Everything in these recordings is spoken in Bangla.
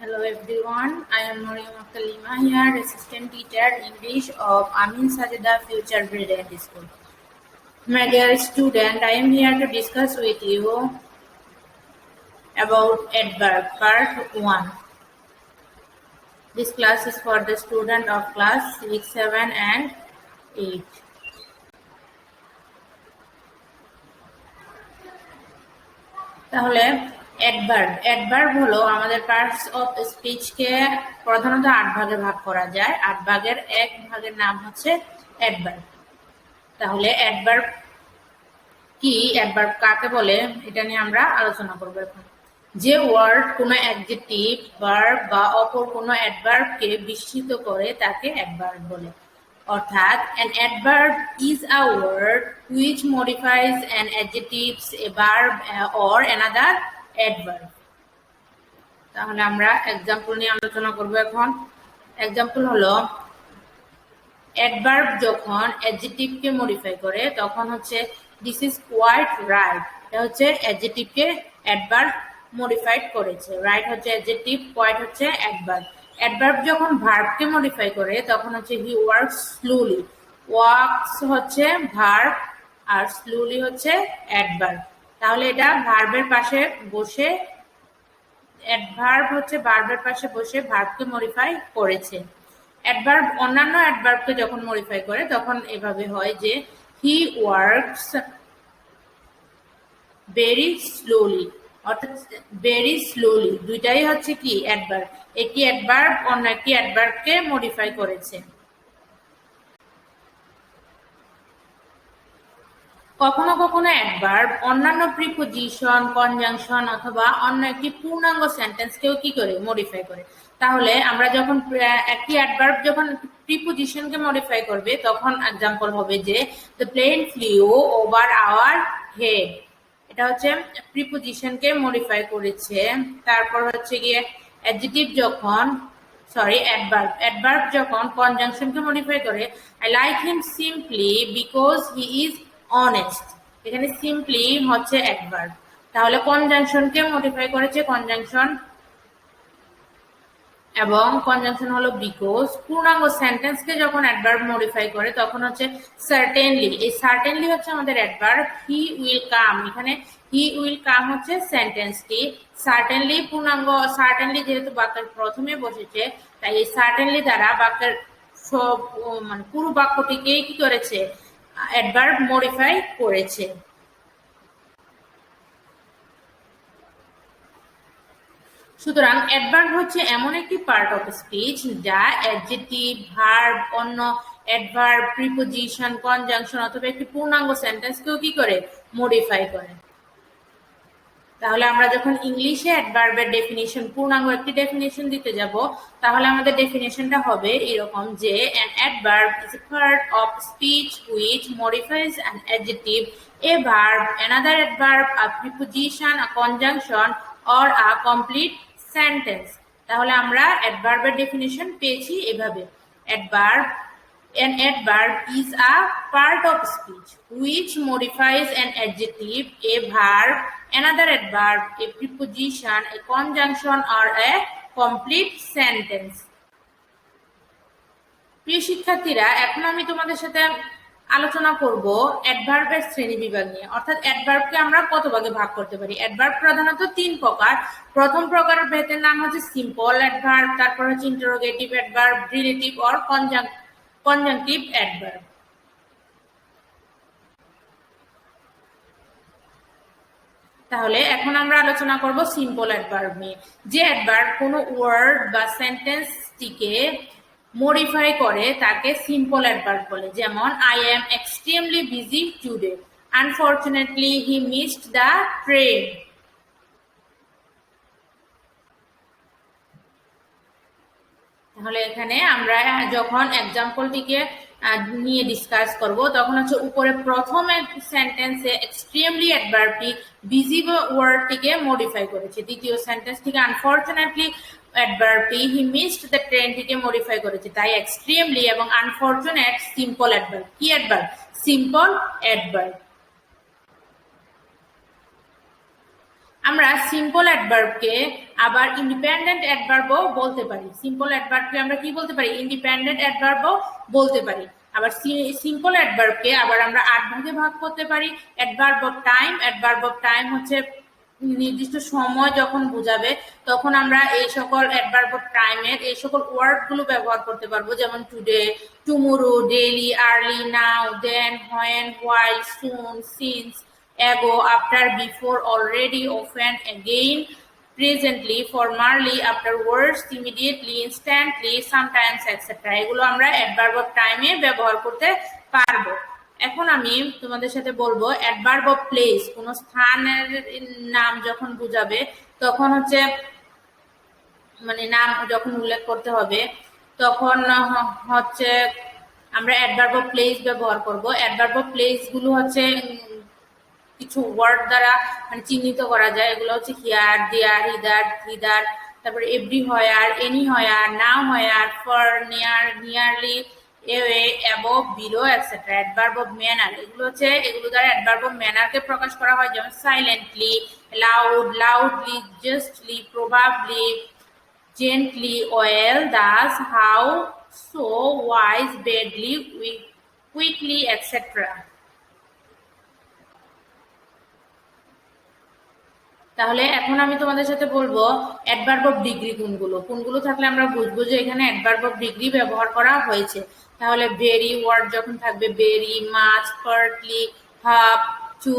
Hello everyone, I am Mariam Akhtalima here, Assistant Teacher English of Amin Sajida Future Brilliant School. My dear student, I am here to discuss with you about adverb part 1. This class is for the student of class 6, 7 and 8. তাহলে অ্যাডভার্ব হলো আমাদের পার্টস অফ স্পিচকে প্রধানত 8 ভাগে ভাগ করা যায়। 8 ভাগের এক ভাগের নাম হচ্ছে অ্যাডভার্ব। তাহলে অ্যাডভার্ব কি, অ্যাডভার্ব কাকে বলে, এটা নিয়ে আমরা আলোচনা করব এখন। যে ওয়ার্ড কোনো অ্যাডজেক্টিভ, ভার্ব বা অপর কোনো অ্যাডভার্বকে বিস্মিত করে তাকে অ্যাডভার্ব বলে। অর্থাৎ an adverb is a word which modifies an adjective, a verb or another adverb. তাহলে আমরা এক্সাম্পল নিয়ে আলোচনা করব এখন। এক্সাম্পল হলো অ্যাডভার্ব যখন অ্যাডজেক্টিভকে মডিফাই করে তখন হচ্ছে দিস ইজ কোয়াইট রাইট, এটা হচ্ছে অ্যাডজেক্টিভকে অ্যাডভার্ব মডিফাইড করেছে। রাইট হচ্ছে অ্যাডজেক্টিভ, কোয়াইট হচ্ছে অ্যাডভার্ব। অ্যাডভার্ব যখন ভার্বকে মডিফাই করে তখন হচ্ছে হি ওয়ার্কস স্লোলি। ওয়ার্কস হচ্ছে ভার্ব আর স্লোলি হচ্ছে অ্যাডভার্ব। তাহলে এটা ভার্বের পাশে বসে, অ্যাডভার্ব হচ্ছে ভার্বের পাশে বসে ভার্বকে মডিফাই করেছে। অ্যাডভার্ব অন্যান্য অ্যাডভার্বকে যখন মডিফাই করে তখন এভাবে হয় যে হি ওয়ার্কস ভেরি স্লোলি, অর্থাৎ ভেরি স্লোলি দুইটাই হচ্ছে কি অ্যাডভার্ব। একটি অ্যাডভার্ব অন্য একটি অ্যাডভার্বকে মডিফাই করেছে। কখনো কখনো অ্যাডভার্ব অন্যান্য প্রিপোজিশন, কনজাংশন অথবা অন্য একটি পূর্ণাঙ্গ সেন্টেন্সকেও কি করে মডিফাই করে। তাহলে আমরা যখন একটি অ্যাডভার্ব যখন প্রিপোজিশনকে মডিফাই করবে তখন एग्जांपल হবে যে the plane flew over our head, এটা হচ্ছে প্রিপোজিশনকে মডিফাই করেছে। তারপর হচ্ছে গিয়ে অ্যাডজেক্টিভ যখন অ্যাডভার্ব যখন কনজাংশনকে মডিফাই করে I like him simply because he is honest, এখানে সিম্পলি হচ্ছে অ্যাডভার্ব। তাহলে কনজাংশনকে মডিফাই করেছে কনজাংশন, এবং কনজাংশন হলো বিকজ। পূর্ণাঙ্গ সেন্টেন্সকে যখন অ্যাডভার্ব মডিফাই করে তখন হচ্ছে সার্টেনলি। এই সার্টেনলি হচ্ছে আমাদের অ্যাডভার্ব। হি উইল কাম, এখানে হি উইল কাম হচ্ছে সেন্টেন্সটি। সার্টেনলি পূর্ণাঙ্গ, সার্টেনলি যেহেতু বাক্যের প্রথমে বসেছে তাই এই সার্টেনলি দ্বারা বাক্যের সব মানে পুরো বাক্যটিকে কি করেছে, অ্যাডভার্ব মডিফাই করেছে। সুতরাং অ্যাডভার্ব হচ্ছে এমন একটি পার্ট অফ স্পিচ যা অ্যাডজেক্টিভ, ভার্ব, অন্য অ্যাডভার্ব, প্রিপোজিশন, কনজাংশন অথবা একটি পূর্ণাঙ্গ সেন্টেন্সকেও কি করে মডিফাই করে। তাহলে আমরা যখন ইংলিশে অ্যাডভার্বের ডেফিনিশন, পূর্ণাঙ্গ একটি ডেফিনিশন দিতে যাব তাহলে আমাদের ডেফিনিশনটা হবে এরকম যে an adverb is a part of speech which modifies an adjective, a verb, another adverb, a preposition, a conjunction or a complete sentence. তাহলে আমরা অ্যাডভার্বের ডেফিনিশন পেয়েছি এভাবে। An adverb is a part of speech which modifies an adjective, a verb, another adverb, a preposition, a conjunction, or a complete sentence. প্রিয় শিক্ষার্থীরা, এখন আমি তোমাদের সাথে আলোচনা করব অ্যাডভার্বের শ্রেণীবিভাগ নিয়ে। অর্থাৎ অ্যাডভার্বকে আমরা কত ভাগে ভাগ করতে পারি। অ্যাডভার্ব প্রধানত 3 প্রকার। প্রথম প্রকারের ভেদের নাম হচ্ছে সিম্পল অ্যাডভার্ব, তারপর হচ্ছে interrogative adverb, relative or conjunctive adverb. তাহলে এখন আমরা আলোচনা করব সিম্পল অ্যাডভার্ব নিয়ে। যে অ্যাডভার্ব কোনো ওয়ার্ড বা সেন্টেন্সটিকে মডিফাই করে তাকে সিম্পল অ্যাডভার্ব বলে। যেমন I am extremely busy today, unfortunately he missed the train. তাহলে এখানে আমরা যখন এক্সাম্পলটিকে নিয়ে ডিসকাস করব তখন হচ্ছে উপরে প্রথম সেন্টেন্সে এক্সট্রিমলি অ্যাডভার্বটি বিজি ওয়ার্ডটিকে মডিফাই করেছে, দ্বিতীয় সেন্টেন্স থেকে আনফরচুনেটলি অ্যাডভার্বটি হি মিসড দ্য ট্রেনটিকে মডিফাই করেছে। তাই এক্সট্রিমলি এবং আনফরচুনেট সিম্পল অ্যাডভার্ব। কি অ্যাডভার্ব? Simple adverb. আমরা সিম্পল অ্যাডভার্বকে আবার ইন্ডিপেন্ডেন্ট অ্যাডভার্বও বলতে পারি। সিম্পল অ্যাডভার্বকে আমরা কি বলতে পারি? ইন্ডিপেন্ডেন্ট অ্যাডভার্বও বলতে পারি। আবার সিম্পল অ্যাডভার্বকে আবার আমরা 8 ভাগে ভাগ করতে পারি। Adverb of time, adverb of time হচ্ছে নির্দিষ্ট সময় যখন বোঝাবে তখন আমরা এই সকল অ্যাডভার্ব অফ টাইমের এই সকল ওয়ার্ডগুলো ব্যবহার করতে পারবো, যেমন today, tomorrow, daily, early, now, then, when, while, soon, since, ago, after, before, already, often, again, presently, formerly, afterwards, immediately, instantly, sometimes, etc. এগুলো আমরা অ্যাডভার্ব অফ টাইমে ব্যবহার করতে পারবো। এখন আমি তোমাদের সাথে বলবো অ্যাডভার্ব অফ প্লেস। কোনো স্থানের নাম যখন বোঝাবে তখন হচ্ছে মানে নাম যখন উল্লেখ করতে হবে তখন হচ্ছে আমরা অ্যাডভার্ব অফ প্লেস ব্যবহার করব। অ্যাডভার্ব অফ প্লেস গুলো হচ্ছে কিছু ওয়ার্ড দ্বারা মানে চিহ্নিত করা যায়। এগুলো হচ্ছে হিয়ার, দেয়ার, হিদার, হিদার, তারপরে এভরি হয়ার, এনি হয়ার, নাও হয়ার, for, near, nearly, away, above, below, etcetera. Adverb of manner এগুলো দ্বারা অ্যাডভার্ব অফ ম্যানারকে প্রকাশ করা হয়, যেমন silently, loud, loudly, justly, probably, gently, well, thus, how, so, wise, badly, quickly, etc. তাহলে এখন আমি তোমাদের সাথে বলবো অ্যাডভার্ব অফ ডিগ্রি কোনগুলো থাকলে আমরা বুঝবো যে এখানে অ্যাডভার্ব অফ ডিগ্রি ব্যবহার করা হয়েছে। তাহলে ভেরি ওয়ার্ড যখন থাকবে very, much, partly, half, too,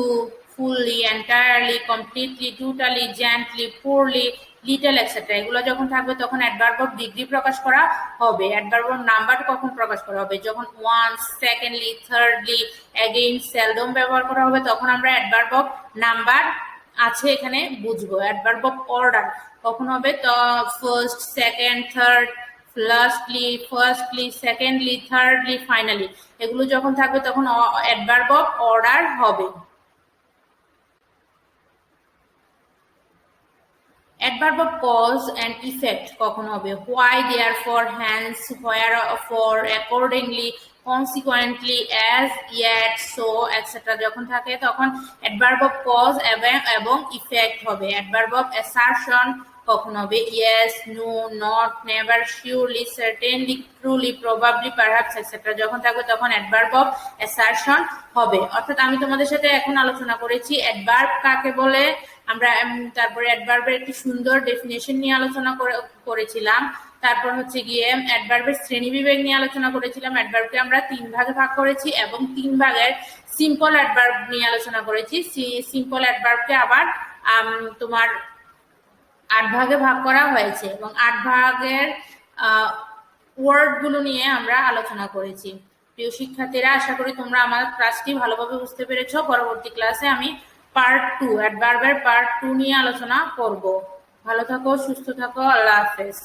fully, entirely, completely, totally, gently, poorly, little, et cetera এগুলো যখন থাকবে তখন অ্যাডভার্ব অফ ডিগ্রি প্রকাশ করা হবে। অ্যাডভার্ব অফ নাম্বার কখন প্রকাশ করা হবে? যখন once, secondly, thirdly, again, seldom ব্যবহার করা হবে তখন আমরা অ্যাডভার্ব অফ নাম্বার আছে এখানে বুঝবো। অ্যাডভার্ব অফ অর্ডার কখন হবে? তো first, second, third, firstly, secondly, thirdly, finally এগুলো যখন থাকবে তখন অ্যাডভার্ব অফ অর্ডার হবে। Adverb of cause and effect কখন হবে? Why, therefore, hence, wherefore, accordingly, consequently, as, yet, so, etc. যখন থাকে তখন অ্যাডভার্ব অফ কজ এবং ইফেক্ট হবে। অ্যাডভার্ব অফ অ্যাসারশন কখন হবে? yes, no, not, never, surely, certainly, truly, probably, perhaps, etc. যখন থাকবে তখন অ্যাডভার্ব অফ অ্যাসারশন হবে। অর্থাৎ আমি তোমাদের সাথে এখন আলোচনা করেছি অ্যাডভার্ব কাকে বলে, আমরা তারপরে অ্যাডভার্বের একটি সুন্দর ডেফিনেশন নিয়ে আলোচনা করেছিলাম। তারপর হচ্ছে গিয়ে অ্যাডভার্বের শ্রেণীবিভাগ নিয়ে আলোচনা করেছিলাম। অ্যাডভার্বকে আমরা 3 ভাগে ভাগ করেছি এবং 3 ভাগের সিম্পল অ্যাডভার্ব নিয়ে আলোচনা করেছি। সিম্পল অ্যাডভার্বকে আবার তোমার 8 ভাগে ভাগ করা হয়েছে এবং 8 ভাগের ওয়ার্ড গুলো নিয়ে আমরা আলোচনা করেছি। প্রিয় শিক্ষার্থীরা, আশা করি তোমরা আমার ক্লাসটি ভালোভাবে বুঝতে পেরেছো। পরবর্তী ক্লাসে আমি পার্ট 2 অ্যাডভার্বের পার্ট 2 নিয়ে আলোচনা করব। ভালো থাকো, সুস্থ থাকো, আল্লাহ হাফেজ।